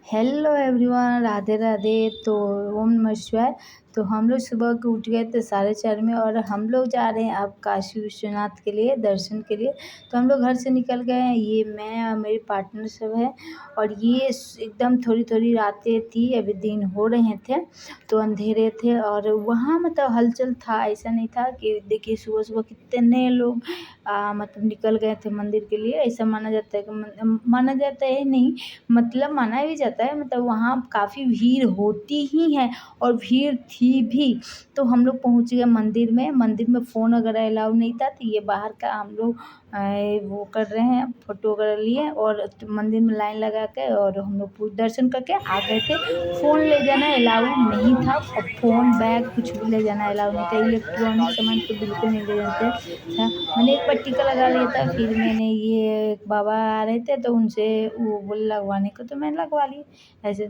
Hello everyone, Radhe Radhe. तो ओम नमः शिवाय। तो हम लोग सुबह को उठ गए थे 4:30 में और हम लोग जा रहे हैं अब काशी विश्वनाथ के लिए दर्शन के लिए। तो हम लोग घर से निकल गए हैं, ये मैं और मेरे पार्टनर सब है। और ये एकदम थोड़ी थोड़ी रातें थी, अभी दिन हो रहे थे तो अंधेरे थे। और वहाँ मतलब हलचल था, ऐसा नहीं था कि देखिए सुबह सुबह कितने लोग मतलब निकल गए थे मंदिर के लिए। ऐसा माना जाता है कि माना जाता है नहीं, मतलब माना भी जाता है, मतलब वहाँ काफ़ी भीड़ होती ही है और भीड़ थी भी। तो हम लोग पहुँच गए मंदिर में। मंदिर में फ़ोन वगैरह अलाउ नहीं था, तो ये बाहर का हम लोग वो कर रहे हैं, फ़ोटो वगैरह लिए और मंदिर में लाइन लगा के और हम लोग दर्शन करके आ गए थे। फ़ोन ले जाना अलाउ नहीं था और फ़ोन बैग कुछ भी ले जाना अलाउ नहीं था, इलेक्ट्रॉनिक सामान तो बिल्कुल नहीं ले जाते था। मैंने एक बार टीका लगा लिया था, फिर मैंने ये एक बाबा आ रहे थे तो उनसे वो बोले लगवाने को, तो मैंने लगवा ली ऐसे।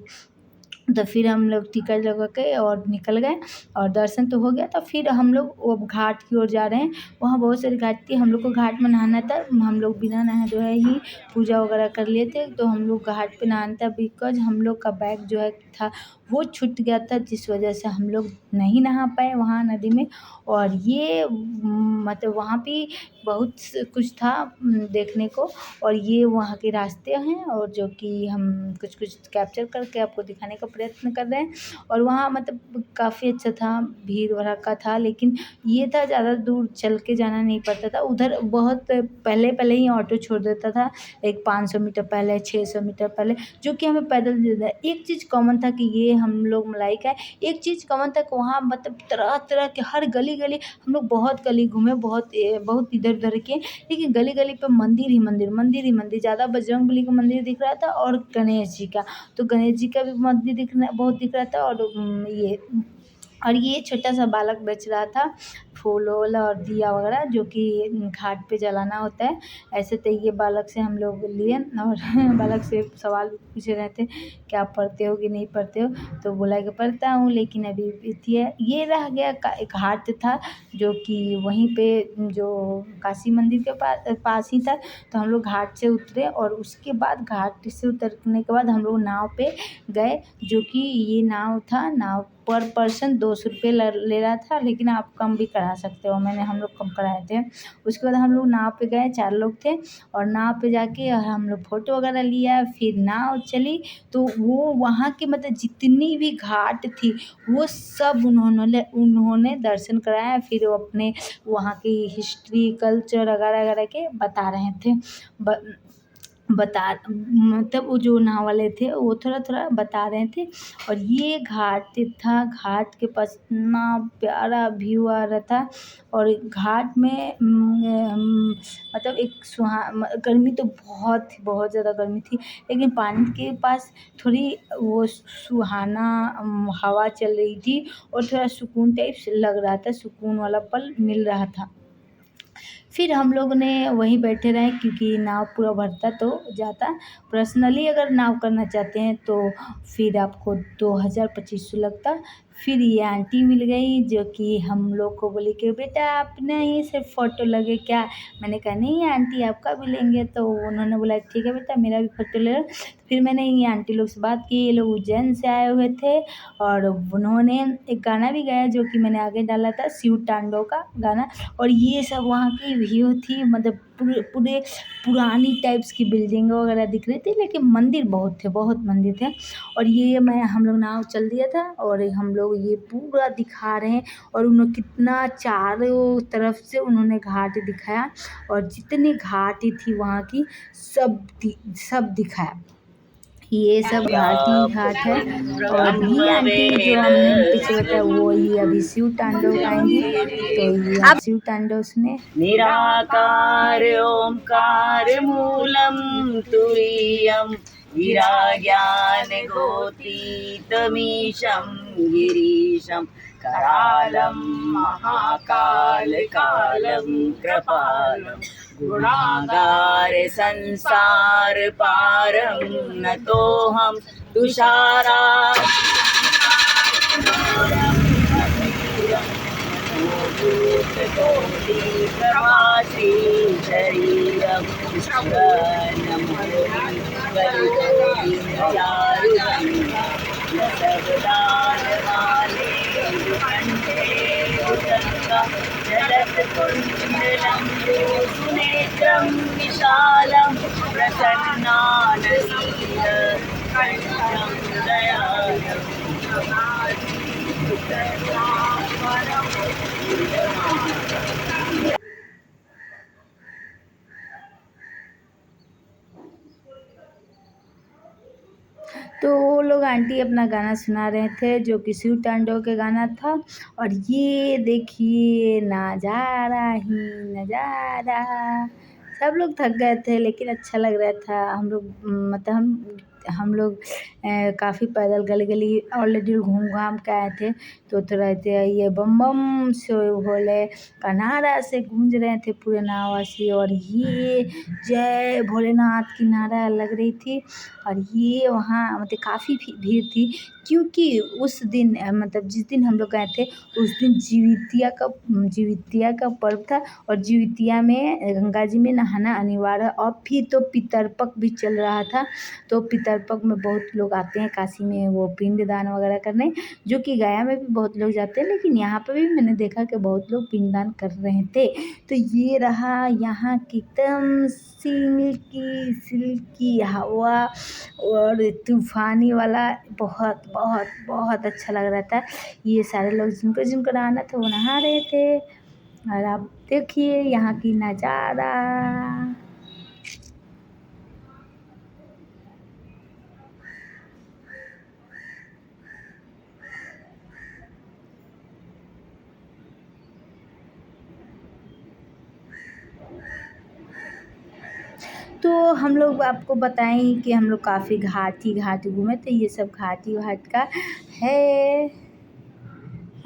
तो फिर हम लोग टिकट लगा के और निकल गए और दर्शन तो हो गया। तो फिर हम लोग वो घाट की ओर जा रहे हैं। वहाँ बहुत सारी घाट थी, हम लोग को घाट में नहाना था। हम लोग बिना नहाए धोए ही पूजा वगैरह कर लिए थे। तो हम लोग घाट पे नहाना था, बिकॉज हम लोग का बैग जो है था वो छूट गया था, जिस वजह से हम लोग नहीं नहा पाए वहाँ नदी में। और ये मतलब वहाँ भी बहुत कुछ था देखने को। और ये वहाँ के रास्ते हैं और जो कि हम कुछ कुछ कैप्चर करके आपको दिखाने का प्रयत्न कर रहे हैं। और वहाँ मतलब काफ़ी अच्छा था, भीड़ भड़का था, लेकिन ये था ज़्यादा दूर चल के जाना नहीं पड़ता था। उधर बहुत पहले पहले ही ऑटो छोड़ देता था, एक 500 मीटर पहले, 600 मीटर पहले, जो कि हमें पैदल देता है। एक चीज़ कॉमन था कि ये हम लोग मलाइक है। एक चीज़ कॉमन था कि वहाँ मतलब तरह तरह के हर गली गली हम लोग बहुत गली घूमे, बहुत इधर उधर किए, लेकिन गली गली पे मंदिर ही मंदिर, मंदिर ही मंदिर। ज़्यादा बजरंगबली का मंदिर दिख रहा था और गणेश जी का, तो गणेश जी का भी मंदिर दिखना बहुत दिख रहा था। और ये छोटा सा बालक बेच रहा था फूल वूल और दिया वगैरह, जो कि घाट पे जलाना होता है। ऐसे तो ये बालक से हम लोग लिए और बालक से सवाल भी पूछ रहे थे कि आप पढ़ते हो कि नहीं पढ़ते हो, तो बोला कि पढ़ता हूँ, लेकिन अभी ये रह गया एक घाट था जो कि वहीं पे जो काशी मंदिर के पास ही था। तो हम लोग घाट से उतरे और उसके बाद घाट से उतरने के बाद हम लोग नाव पे गए, जो कि ये नाव था। नाव पर पर्सन 200 रुपये ले रहा था, लेकिन आप कम भी करा सकते हो, हम लोग कम कराए थे। उसके बाद हम लोग नाव पे गए, 4 लोग थे, और नाव पे जाके हम लोग फ़ोटो वगैरह लिया। फिर नाव चली तो वो वहाँ की मतलब जितनी भी घाट थी वो सब उन्होंने दर्शन कराया। फिर वो अपने वहाँ की हिस्ट्री, कल्चर वगैरह वगैरह के बता रहे थे। मतलब वो जो नाव वाले थे वो थोड़ा थोड़ा बता रहे थे। और ये घाट था, घाट के पास इतना प्यारा व्यू आ रहा था। और घाट में मतलब एक गर्मी तो बहुत ज़्यादा गर्मी थी, लेकिन पानी के पास थोड़ी वो सुहाना हवा चल रही थी और थोड़ा सुकून टाइप से लग रहा था, सुकून वाला पल मिल रहा था। फिर हम लोग ने वहीं बैठे रहे, क्योंकि नाव पूरा भरता तो जाता। पर्सनली अगर नाव करना चाहते हैं तो फिर आपको 2000-2500 लगता। फिर ये आंटी मिल गई जो कि हम लोग को बोली कि बेटा आप नहीं सिर्फ फ़ोटो लगे क्या। मैंने कहा नहीं आंटी आपका भी लेंगे, तो उन्होंने बोला ठीक है बेटा मेरा भी फ़ोटो ले लो। फिर मैंने ये आंटी लोग से बात की, ये लोग उज्जैन से आए हुए थे और उन्होंने एक गाना भी गाया जो कि मैंने आगे डाला था, शिव तांडव का गाना। और ये सब वहाँ की व्यू थी, मतलब पूरे पुरानी टाइप्स की बिल्डिंग वगैरह दिख रही थी, लेकिन मंदिर बहुत मंदिर थे। और ये हम लोग नाव चल दिया था और हम लोग ये पूरा दिखा रहे हैं। और उन्होंने कितना चारों तरफ से उन्होंने घाट दिखाया और जितनी घाटी थी वहाँ की सब दिखाया। ये सब घाटी घाट है। और ये आंटी जो हमने पीछे बताया वो ये अभी शिव तांडव गाएंगी, तो ये आप शिव तांडव सुने। निराकार ओंकार मूलम तुरीयम विराज्ञान गोतीतमीशं गिरीशं करालं महाकाल कालं कृपालं गुणागार संसार पारं नतोऽहं तुषारा प्रवासी शरीरं सुनेत्रं विशालं प्रसन्नानसीद कंठं दयालम् तो वो लोग आंटी अपना गाना सुना रहे थे जो कि शिव तांडव के गाना था। और ये देखिए नज़ारा ही नज़ारा। सब लोग थक गए थे लेकिन अच्छा लग रहा था। हम लोग मतलब हम लोग काफ़ी पैदल गली गली ऑलरेडी घूम घाम के आए थे। तो थोड़ा ये बम बम से भोले का नारा से गूंज रहे थे पूरे नावासी। और ये जय भोलेनाथ की नारा लग रही थी। और ये वहाँ मतलब काफ़ी भीड़ थी क्योंकि उस दिन मतलब जिस दिन हम लोग गए थे उस दिन जीवितिया का पर्व था। और जीवितिया में गंगा जी में नहाना अनिवार्य है। और फिर तो पितरपक भी चल रहा था। तो पितरपक में बहुत लोग आते हैं काशी में वो पिंडदान वगैरह करने, जो कि गया में भी बहुत लोग जाते हैं लेकिन यहाँ पर भी मैंने देखा कि बहुत लोग पिंडदान कर रहे थे। तो ये रहा यहाँ की एकदम सिल्की हवा और तूफ़ानी वाला बहुत बहुत बहुत अच्छा लग रहा था। ये सारे लोग जिनको जिनको नहाना था वो नहा रहे थे। और आप देखिए यहाँ की नज़ारा। तो हम लोग आपको बताएं कि हम लोग काफ़ी घाटी घूमे थे। ये सब घाटी घाट का है।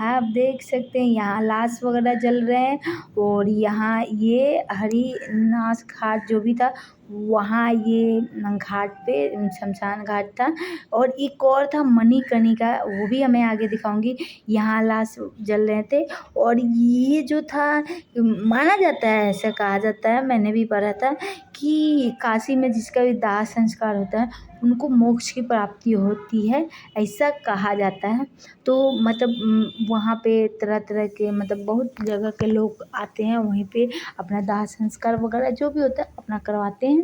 आप देख सकते हैं यहाँ लाश वगैरह जल रहे हैं। और यहाँ ये हरिनाश घाट जो भी था वहाँ ये घाट पे शमशान घाट था। और एक और था मणिकर्णिका, वो भी हमें आगे दिखाऊंगी। यहाँ लाश जल रहे थे। और ये जो था माना जाता है, ऐसा कहा जाता है, मैंने भी पढ़ा था कि काशी में जिसका भी दाह संस्कार होता है उनको मोक्ष की प्राप्ति होती है, ऐसा कहा जाता है। तो मतलब वहाँ पे तरह तरह के मतलब बहुत जगह के लोग आते हैं वहीं पे अपना दाह संस्कार वगैरह जो भी होता है अपना करवाते हैं।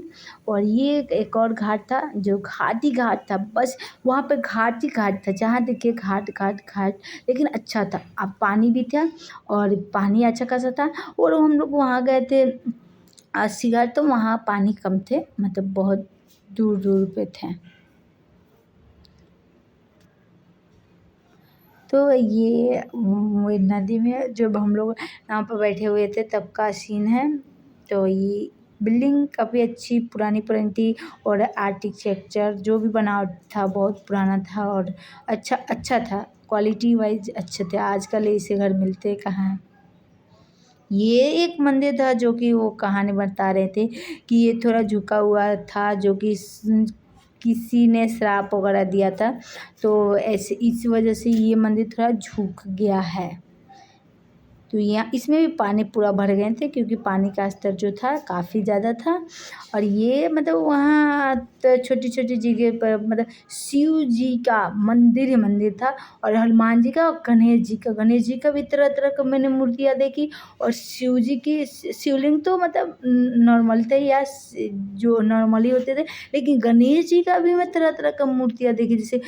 और ये एक और घाट था जो घाटी घाट था। बस वहाँ पे घाटी घाट था, जहाँ देखिए घाट घाट घाट, लेकिन अच्छा था। अब पानी भी था और पानी अच्छा खासा था। और हम लोग वहाँ गए थे 80 घाट, तो वहाँ पानी कम थे, मतलब बहुत दूर दूर पे थे। तो ये नदी में जब हम लोग नाव पर बैठे हुए थे तब का सीन है। तो ये बिल्डिंग काफ़ी अच्छी पुरानी थी। और आर्किटेक्चर जो भी बनावट था बहुत पुराना था और अच्छा था, क्वालिटी वाइज अच्छे थे। आजकल ऐसे घर मिलते कहाँ हैं। ये एक मंदिर था जो कि वो कहानी बता रहे थे कि ये थोड़ा झुका हुआ था, जो कि किसी ने श्राप वगैरह दिया था। तो ऐसे इस वजह से ये मंदिर थोड़ा झुक गया है। तो यहाँ इसमें भी पानी पूरा भर गए थे क्योंकि पानी का स्तर जो था काफ़ी ज़्यादा था। और ये मतलब वहाँ तो छोटी छोटी जगह पर मतलब शिव जी का मंदिर ही मंदिर था। और हनुमान जी का और गणेश जी का भी तरह तरह का मैंने मूर्तियाँ देखी। और शिव जी की शिवलिंग तो मतलब नॉर्मल थे या जो नॉर्मली होते थे, लेकिन गणेश जी का भी मैं तरह तरह का मूर्तियाँ देखी, जैसे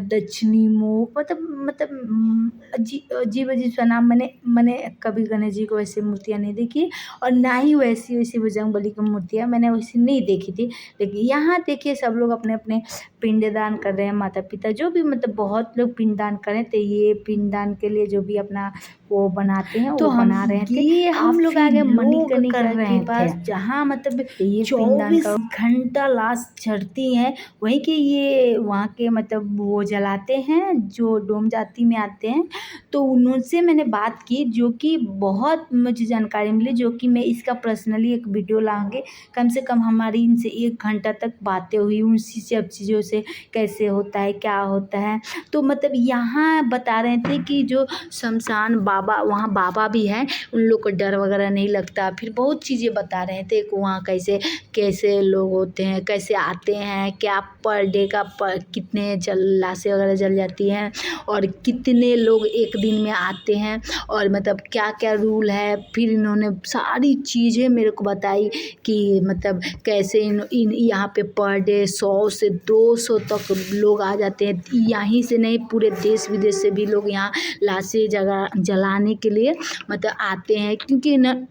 दक्षिणी मुख, मतलब अजीब अजीब सा नाम। मैंने कभी गणेश जी को वैसे मूर्तियाँ नहीं देखी। और ना ही वैसी बजरंगबली की मूर्तियाँ मैंने वैसी नहीं देखी थी। लेकिन यहाँ देखिए सब लोग अपने अपने पिंडदान कर रहे हैं। माता पिता जो भी मतलब बहुत लोग पिंडदान करें, तो ये पिंडदान के लिए जो भी अपना वो बनाते हैं तो वो बना रहे थे। ये हम लोग आगे मणिकर्णिका के पास जहाँ मतलब ये 24 घंटा लाश चढ़ती हैं, वहीं के ये वहाँ के मतलब वो जलाते हैं जो डोम जाति में आते हैं। तो उनसे मैंने बात की जो कि बहुत मुझे जानकारी मिली, जो कि मैं इसका पर्सनली एक वीडियो लाऊंगी। कम से कम हमारी इनसे 1 घंटा तक बातें हुई उसी सब चीज़ों से, कैसे होता है क्या होता है। तो मतलब यहाँ बता रहे थे कि जो शमशान बाबा बाबा वहाँ बाबा भी हैं, उन लोग को डर वगैरह नहीं लगता। फिर बहुत चीज़ें बता रहे थे कि वहाँ कैसे कैसे लोग होते हैं, कैसे आते हैं, क्या पर डे का कितने लाशें वगैरह जल जाती हैं और कितने लोग एक दिन में आते हैं और मतलब क्या क्या रूल है। फिर इन्होंने सारी चीज़ें मेरे को बताई कि मतलब कैसे इन यहाँ पे पर डे 100 से 200 तक लोग आ जाते हैं। यहीं से नहीं, पूरे देश विदेश से भी लोग यहाँ लाशें जलाने के लिए मतलब आते हैं, क्योंकि न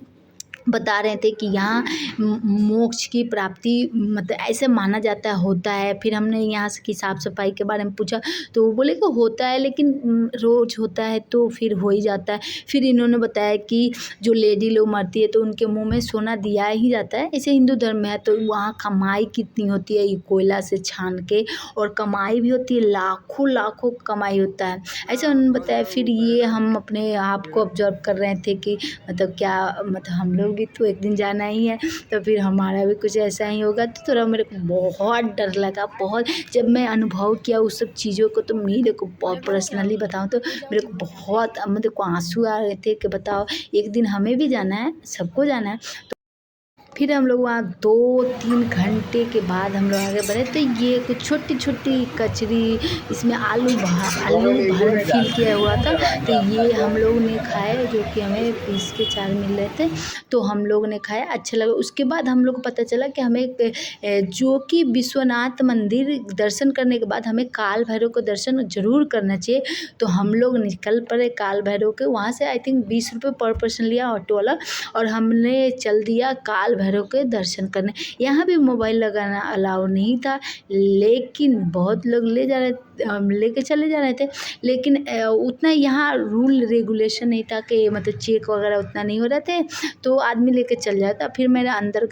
बता रहे थे कि यहाँ मोक्ष की प्राप्ति मतलब ऐसे माना जाता है, होता है। फिर हमने यहाँ से की साफ़ सफाई के बारे में पूछा तो वो बोले कि होता है, लेकिन रोज़ होता है तो फिर हो ही जाता है। फिर इन्होंने बताया कि जो लेडी लोग मरती है तो उनके मुंह में सोना दिया ही जाता है, ऐसे हिंदू धर्म में है। तो वहाँ कमाई कितनी होती है, ये कोयला से छान के, और कमाई भी होती है, लाखों लाखों कमाई होता है, ऐसे उन्होंने बताया। फिर ये हम अपने आप को ऑब्जर्व कर रहे थे कि मतलब क्या मतलब हम लोग भी तो एक दिन जाना ही है, तो फिर हमारा भी कुछ ऐसा ही होगा। तो थोड़ा मेरे को बहुत डर लगा, बहुत। जब मैं अनुभव किया उस सब चीज़ों को तो मेरे को बहुत पर्सनली बताऊँ तो मेरे को बहुत मतलब को आंसू आ रहे थे कि बताओ एक दिन हमें भी जाना है, सबको जाना है। फिर हम लोग वहाँ 2-3 घंटे के बाद हम लोग आगे बढ़े। तो ये कुछ छोटी छोटी कचरी, इसमें आलू भर फिल किया हुआ था। तो ये हम लोग ने खाए, जो कि हमें 20 के 4 मिल रहे थे, तो हम लोग ने खाया, अच्छा लगा। उसके बाद हम लोग को पता चला कि हमें जो कि विश्वनाथ मंदिर दर्शन करने के बाद हमें काल भैरव को दर्शन ज़रूर करना चाहिए। तो हम लोग निकल पड़े काल भैरव के। वहाँ से आई थिंक 20 रुपये पर पर्सन लिया ऑटो वाला, और हमने चल दिया काल भैरव के दर्शन करने। यहाँ भी मोबाइल लगाना अलाउ नहीं था, लेकिन बहुत लोग लेके चले जा रहे थे। लेकिन उतना यहाँ रूल रेगुलेशन नहीं था कि मतलब चेक वगैरह उतना नहीं हो रहे थे, तो आदमी लेके चल जाता। फिर मेरे अंदर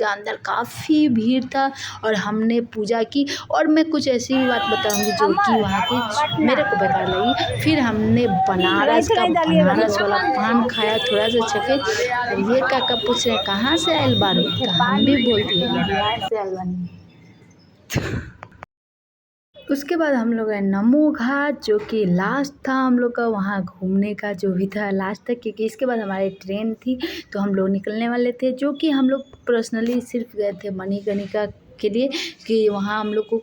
काफ़ी भीड़ था और हमने पूजा की। और मैं कुछ ऐसी बात बताऊंगी जो कि वहाँ की मेरे को बेकार लगी। फिर हमने बनारस वाला पान खाया, थोड़ा सा चखे। और ये काका पूछ रहे कहाँ से आयल बारू, तो हम भी बोल दिए बिहार से आयल बानी। उसके बाद हम लोग गए नमो घाट, जो कि लास्ट था हम लोग का वहाँ घूमने का, जो भी था लास्ट तक, क्योंकि इसके बाद हमारी ट्रेन थी तो हम लोग निकलने वाले थे। जो कि हम लोग पर्सनली सिर्फ गए थे मणिकर्णिका के लिए, कि वहाँ हम लोग को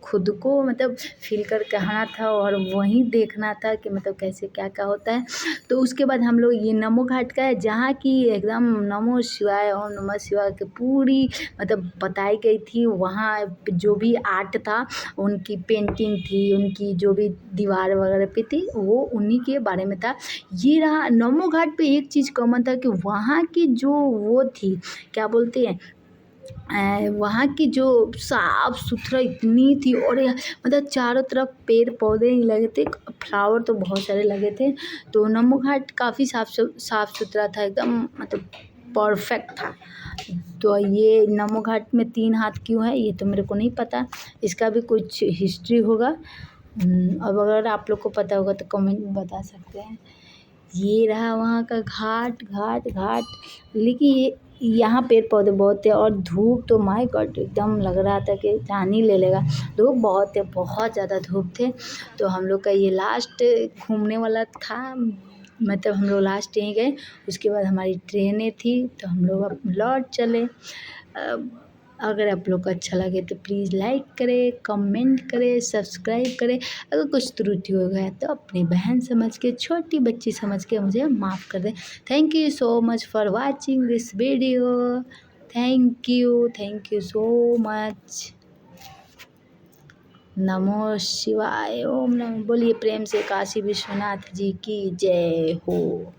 खुद को मतलब फील करके आना था और वहीं देखना था कि मतलब कैसे क्या क्या होता है। तो उसके बाद हम लोग ये नमो घाट का है, जहाँ की एकदम नमो शिवाय ओम नमः शिवाय की पूरी मतलब बताई गई थी। वहाँ जो भी आर्ट था, उनकी पेंटिंग थी, उनकी जो भी दीवार वगैरह पे थी, वो उन्हीं के बारे में था। ये रहा नमो घाट पे एक चीज़ कॉमन था कि वहाँ की जो वो थी, क्या बोलते हैं, वहाँ की जो साफ़ सुथरा इतनी थी, और मतलब चारों तरफ पेड़ पौधे ही लगे थे, फ्लावर तो बहुत सारे लगे थे। तो नमो घाट काफ़ी साफ़ सुथरा था, एकदम मतलब परफेक्ट था। तो ये नमो घाट में 3 हाथ क्यों है ये तो मेरे को नहीं पता, इसका भी कुछ हिस्ट्री होगा। अब अगर आप लोग को पता होगा तो कमेंट में बता सकते हैं। ये रहा वहाँ का घाट। लेकिन यहाँ पेड़ पौधे बहुत थे और धूप तो माय गॉड एकदम लग रहा था कि जान ही ले लेगा। धूप बहुत थे, बहुत ज़्यादा धूप थे। तो हम लोग का ये लास्ट घूमने वाला था, मतलब हम लोग लास्ट यहीं गए। उसके बाद हमारी ट्रेनें थी तो हम लोग अब लौट चले। अगर आप लोग को अच्छा लगे तो प्लीज़ लाइक करें, कमेंट करें, सब्सक्राइब करें। अगर कुछ त्रुटि हो गया तो अपनी बहन समझ के, छोटी बच्ची समझ के मुझे माफ़ कर दें। Thank you so much for watching this video. Thank you so much. नमो शिवाय। ओम नमः। बोलिए प्रेम से काशी विश्वनाथ जी की जय हो।